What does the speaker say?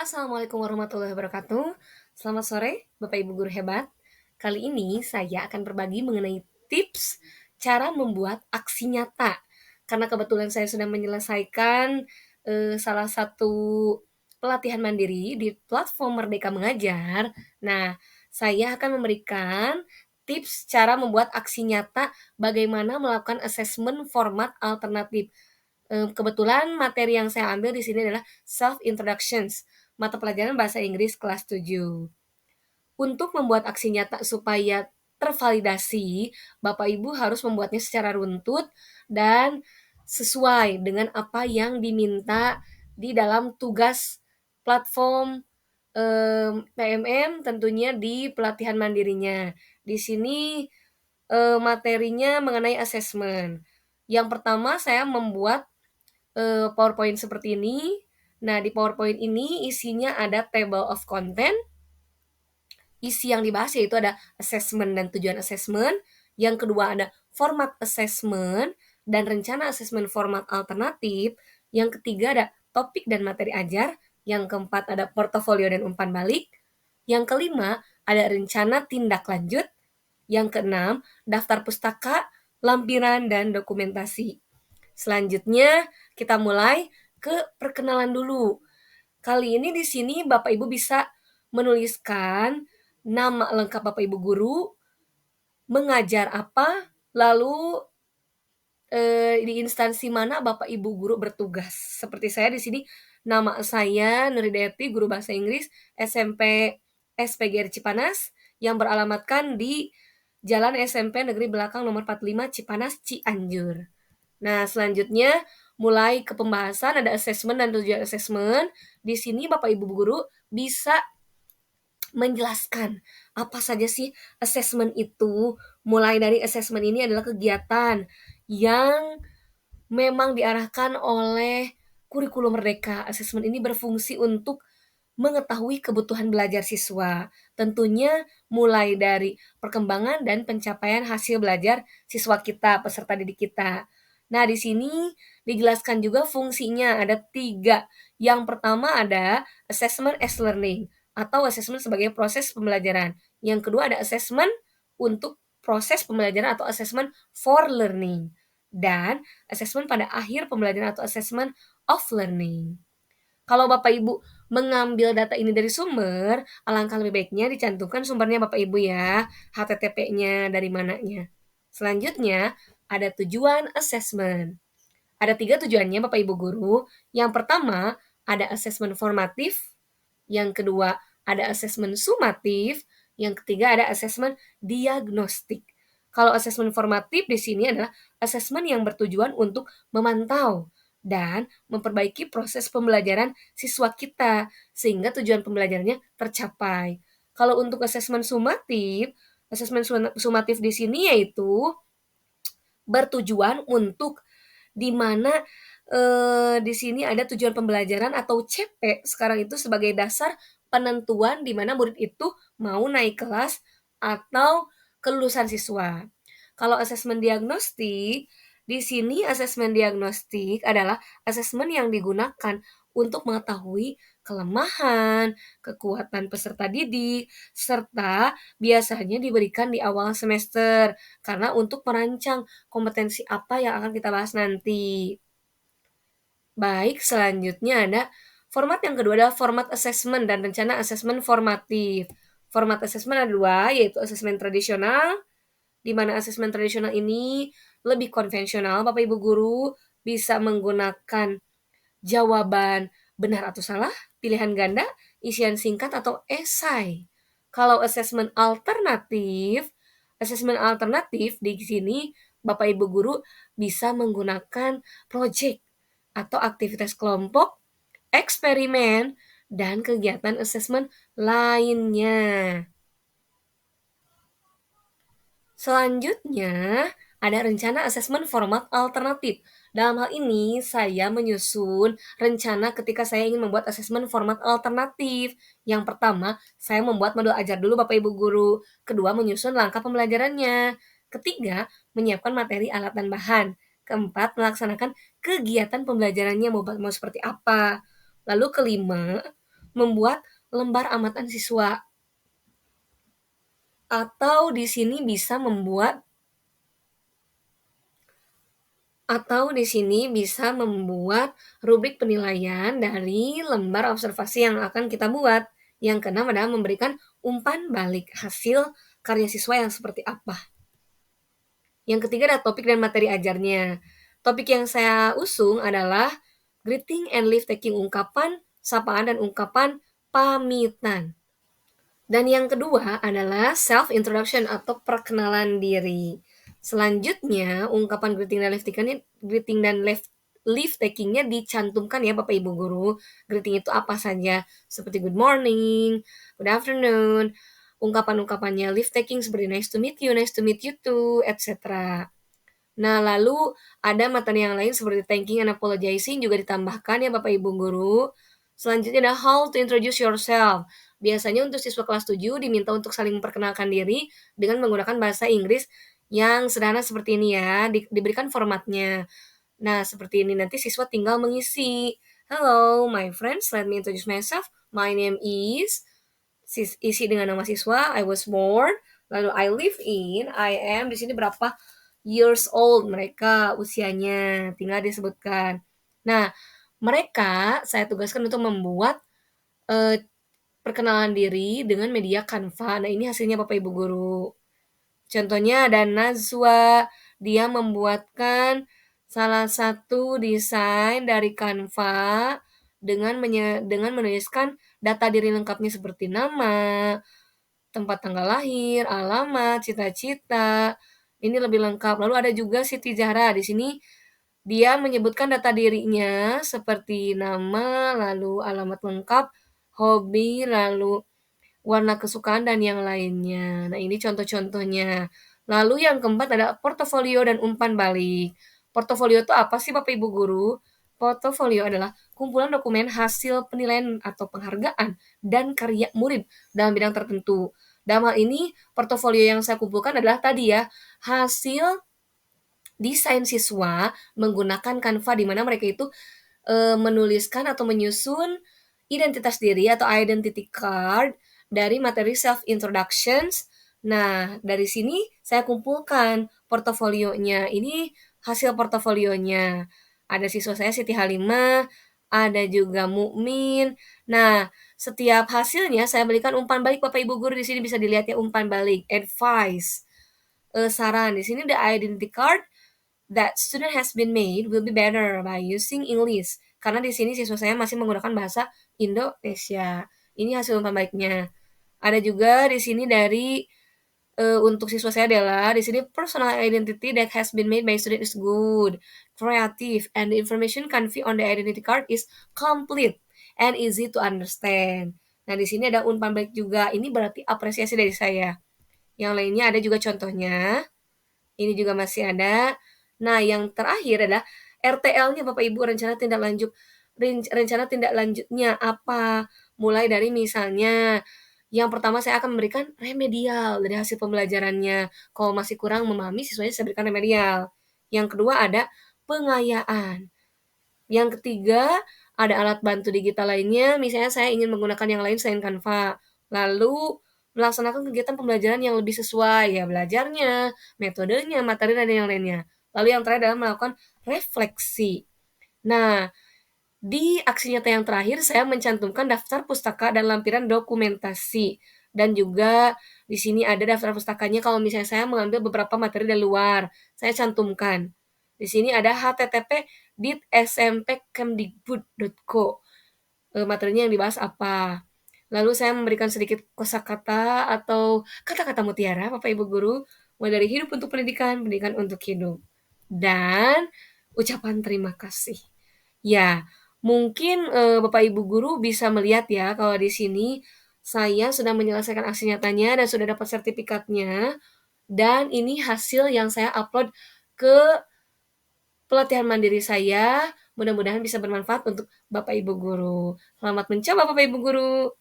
Assalamualaikum warahmatullahi wabarakatuh. Selamat sore, Bapak Ibu guru hebat. Kali ini saya akan berbagi mengenai tips cara membuat aksi nyata. Karena kebetulan saya sudah menyelesaikan salah satu pelatihan mandiri di platform Merdeka Mengajar. Nah, saya akan memberikan tips cara membuat aksi nyata bagaimana melakukan asesmen format alternatif. Kebetulan materi yang saya ambil di sini adalah Self Introductions, mata pelajaran bahasa Inggris kelas 7. Untuk membuat aksi nyata supaya tervalidasi, Bapak Ibu harus membuatnya secara runtut dan sesuai dengan apa yang diminta di dalam tugas platform PMM tentunya di pelatihan mandirinya. Di sini materinya mengenai asesmen. Yang pertama saya membuat PowerPoint seperti ini. Nah, di PowerPoint ini isinya ada table of content. Isi yang dibahas yaitu ada assessment dan tujuan assessment. Yang kedua ada format assessment dan rencana assessment format alternatif. Yang ketiga ada topik dan materi ajar. Yang keempat ada portofolio dan umpan balik. Yang kelima ada rencana tindak lanjut. Yang keenam, daftar pustaka, lampiran, dan dokumentasi. Selanjutnya, kita mulai ke perkenalan dulu. Kali ini di sini Bapak Ibu bisa menuliskan nama lengkap Bapak Ibu guru, mengajar apa, lalu di instansi mana Bapak Ibu guru bertugas. Seperti saya di sini, nama saya Nuridayati, guru bahasa Inggris SMP SPGR Cipanas yang beralamatkan di Jalan SMP Negeri Belakang nomor 45 Cipanas Cianjur. Nah, selanjutnya mulai ke pembahasan ada assessment dan tujuan assessment. Di sini Bapak Ibu guru bisa menjelaskan apa saja sih assessment itu. Mulai dari assessment ini adalah kegiatan yang memang diarahkan oleh kurikulum Merdeka. Assessment ini berfungsi untuk mengetahui kebutuhan belajar siswa. Tentunya mulai dari perkembangan dan pencapaian hasil belajar siswa kita, peserta didik kita. Nah, di sini dijelaskan juga fungsinya ada 3. Yang pertama ada assessment as learning atau assessment sebagai proses pembelajaran. Yang kedua ada assessment untuk proses pembelajaran atau assessment for learning. Dan assessment pada akhir pembelajaran atau assessment of learning. Kalau Bapak Ibu mengambil data ini dari sumber, alangkah lebih baiknya dicantumkan sumbernya Bapak Ibu ya, HTTP-nya dari mananya. Selanjutnya, ada tujuan assessment. Ada 3 tujuannya Bapak Ibu guru. Yang pertama, ada assessment formatif. Yang kedua, ada assessment sumatif. Yang ketiga, ada assessment diagnostik. Kalau assessment formatif di sini adalah assessment yang bertujuan untuk memantau dan memperbaiki proses pembelajaran siswa kita sehingga tujuan pembelajarannya tercapai. Kalau untuk assessment sumatif di sini yaitu bertujuan untuk di mana di sini ada tujuan pembelajaran atau CP sekarang itu sebagai dasar penentuan di mana murid itu mau naik kelas atau kelulusan siswa. Kalau asesmen diagnostik, di sini asesmen diagnostik adalah asesmen yang digunakan untuk mengetahui kelemahan, kekuatan peserta didik, serta biasanya diberikan di awal semester karena untuk merancang kompetensi apa yang akan kita bahas nanti. Baik, selanjutnya ada format yang kedua adalah format assessment dan rencana assessment formatif. Format assessment ada 2, yaitu assessment tradisional, di mana assessment tradisional ini lebih konvensional. Bapak Ibu guru bisa menggunakan jawaban benar atau salah, pilihan ganda, isian singkat atau esai. Kalau assessment alternatif di sini Bapak Ibu guru bisa menggunakan project atau aktivitas kelompok, eksperimen, dan kegiatan assessment lainnya. Selanjutnya, ada rencana asesmen format alternatif. Dalam hal ini, saya menyusun rencana ketika saya ingin membuat asesmen format alternatif. Yang pertama, saya membuat modul ajar dulu Bapak Ibu guru. Kedua, menyusun langkah pembelajarannya. Ketiga, menyiapkan materi alat dan bahan. Keempat, melaksanakan kegiatan pembelajarannya mau seperti apa. Lalu kelima, membuat lembar amatan siswa. Atau di sini bisa membuat rubrik penilaian dari lembar observasi yang akan kita buat. Yang keenam adalah memberikan umpan balik hasil karya siswa yang seperti apa. Yang ketiga adalah topik dan materi ajarnya. Topik yang saya usung adalah greeting and leave taking, ungkapan sapaan dan ungkapan pamitan. Dan yang kedua adalah self introduction atau perkenalan diri. Selanjutnya, ungkapan greeting dan leave takingnya dicantumkan ya Bapak Ibu guru. Greeting itu apa saja? Seperti good morning, good afternoon. Ungkapan-ungkapannya leave taking seperti nice to meet you too, etc. Nah, lalu ada materi yang lain seperti thanking and apologizing juga ditambahkan ya Bapak Ibu guru. Selanjutnya ada how to introduce yourself. Biasanya untuk siswa kelas 7 diminta untuk saling memperkenalkan diri dengan menggunakan bahasa Inggris yang sederhana seperti ini ya, diberikan formatnya. Nah, seperti ini nanti siswa tinggal mengisi. Hello, my friends, let me introduce myself. My name is, isi dengan nama siswa, I was born, lalu I live in, I am, di sini berapa years old mereka usianya, tinggal disebutkan. Nah, mereka saya tugaskan untuk membuat perkenalan diri dengan media Canva. Nah, ini hasilnya Bapak Ibu guru. Contohnya ada Nazwa, dia membuatkan salah satu desain dari Canva dengan menuliskan data diri lengkapnya seperti nama, tempat tanggal lahir, alamat, cita-cita. Ini lebih lengkap. Lalu ada juga Siti Zahra. Di sini dia menyebutkan data dirinya seperti nama, lalu alamat lengkap, hobi, lalu warna kesukaan, dan yang lainnya. Nah, ini contoh-contohnya. Lalu yang keempat ada portofolio dan umpan balik. Portofolio itu apa sih Bapak Ibu guru? Portofolio adalah kumpulan dokumen hasil penilaian atau penghargaan dan karya murid dalam bidang tertentu. Dalam hal ini, portofolio yang saya kumpulkan adalah tadi ya, hasil desain siswa menggunakan Canva di mana mereka itu menuliskan atau menyusun identitas diri atau identity card dari materi self introductions. Nah, dari sini saya kumpulkan portofolionya. Ini hasil portofolionya. Ada siswa saya Siti Halimah, ada juga Mukmin. Nah, setiap hasilnya saya berikan umpan balik Bapak Ibu guru, di sini bisa dilihat ya umpan balik, advice, saran. Di sini the identity card that student has been made will be better by using English. Karena di sini siswa saya masih menggunakan bahasa Indonesia. Ini hasil umpan baiknya. Ada juga di sini dari untuk siswa saya adalah di sini personal identity that has been made by student is good, creative, and the information conveyed on the identity card is complete and easy to understand. Nah, di sini ada umpan balik juga. Ini berarti apresiasi dari saya. Yang lainnya ada juga contohnya. Ini juga masih ada. Nah, yang terakhir adalah RTL-nya Bapak Ibu, rencana tindak lanjutnya apa? Mulai dari misalnya yang pertama saya akan memberikan remedial dari hasil pembelajarannya. Kalau masih kurang memahami, siswanya saya berikan remedial. Yang kedua ada pengayaan. Yang ketiga ada alat bantu digital lainnya, misalnya saya ingin menggunakan yang lain selain Canva. Lalu melaksanakan kegiatan pembelajaran yang lebih sesuai ya belajarnya, metodenya, materi, dan yang lainnya. Lalu yang terakhir adalah melakukan refleksi. Nah, di aksi nyata yang terakhir saya mencantumkan daftar pustaka dan lampiran dokumentasi. Dan juga di sini ada daftar pustakanya kalau misalnya saya mengambil beberapa materi dari luar, saya cantumkan. Di sini ada http://smppkemdikbud.co. Materinya yang dibahas apa. Lalu saya memberikan sedikit kosakata atau kata-kata mutiara Bapak Ibu guru, mulai dari hidup untuk pendidikan, pendidikan untuk hidup. Dan ucapan terima kasih. Ya, mungkin Bapak Ibu guru bisa melihat ya kalau di sini saya sudah menyelesaikan aksi nyatanya dan sudah dapat sertifikatnya. Dan ini hasil yang saya upload ke pelatihan mandiri saya. Mudah-mudahan bisa bermanfaat untuk Bapak Ibu guru. Selamat mencoba Bapak Ibu guru.